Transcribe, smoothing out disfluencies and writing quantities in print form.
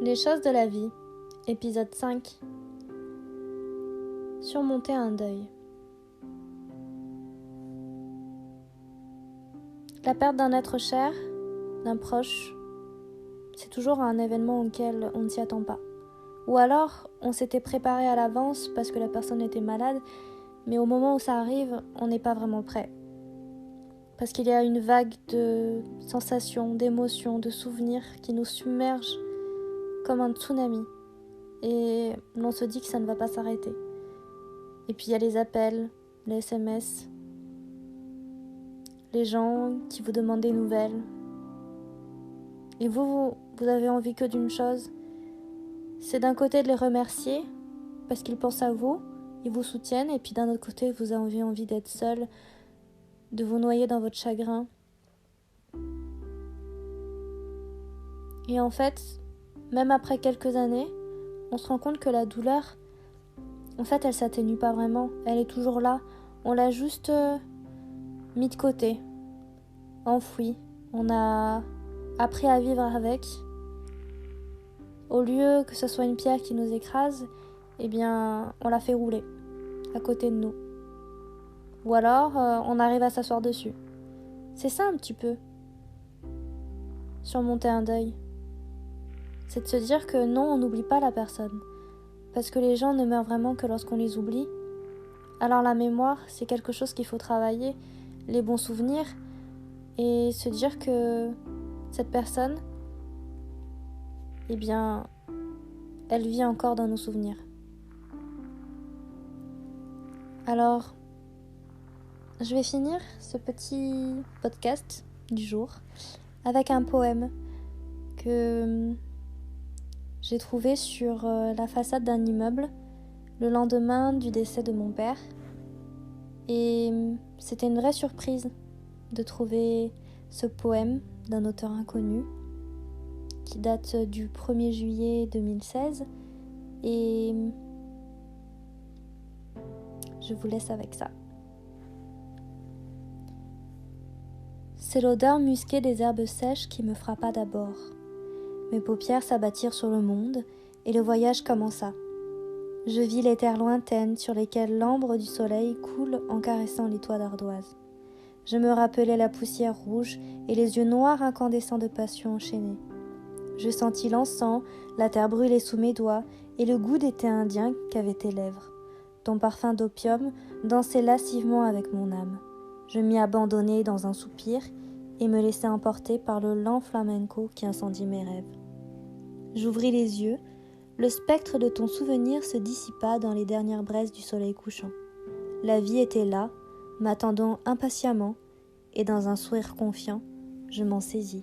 Les choses de la vie, épisode 5. Surmonter un deuil. La perte d'un être cher, d'un proche, c'est toujours un événement auquel on ne s'y attend pas. Ou alors, on s'était préparé à l'avance parce que la personne était malade, mais au moment où ça arrive, on n'est pas vraiment prêt. Parce qu'il y a une vague de sensations, d'émotions, de souvenirs qui nous submergent comme un tsunami. Et l'on se dit que ça ne va pas s'arrêter. Et puis il y a les appels, les SMS, les gens qui vous demandent des nouvelles. Et vous avez envie que d'une chose, c'est d'un côté de les remercier parce qu'ils pensent à vous, ils vous soutiennent, et puis d'un autre côté, vous avez envie d'être seul, de vous noyer dans votre chagrin. Et en fait, même après quelques années, on se rend compte que la douleur, en fait, elle s'atténue pas vraiment. Elle est toujours là. On l'a juste mis de côté, enfouie. On a appris à vivre avec. Au lieu que ce soit une pierre qui nous écrase, eh bien, on la fait rouler à côté de nous. Ou alors, on arrive à s'asseoir dessus. C'est ça un petit peu. Surmonter un deuil. C'est de se dire que non, on n'oublie pas la personne. Parce que les gens ne meurent vraiment que lorsqu'on les oublie. Alors la mémoire, c'est quelque chose qu'il faut travailler, les bons souvenirs, et se dire que cette personne, eh bien, elle vit encore dans nos souvenirs. Alors, je vais finir ce petit podcast du jour avec un poème que j'ai trouvé sur la façade d'un immeuble le lendemain du décès de mon père. Et c'était une vraie surprise de trouver ce poème d'un auteur inconnu qui date du 1er juillet 2016. Et je vous laisse avec ça. C'est l'odeur musquée des herbes sèches qui me frappa d'abord. Mes paupières s'abattirent sur le monde et le voyage commença. Je vis les terres lointaines sur lesquelles l'ambre du soleil coule en caressant les toits d'ardoise. Je me rappelai la poussière rouge et les yeux noirs incandescents de passion enchaînée. Je sentis l'encens, la terre brûlée sous mes doigts et le goût des thés indiens qu'avaient tes lèvres. Ton parfum d'opium dansait lascivement avec mon âme. Je m'y abandonnai dans un soupir et me laissai emporter par le lent flamenco qui incendie mes rêves. J'ouvris les yeux. Le spectre de ton souvenir se dissipa dans les dernières braises du soleil couchant. La vie était là, m'attendant impatiemment, et dans un sourire confiant, je m'en saisis.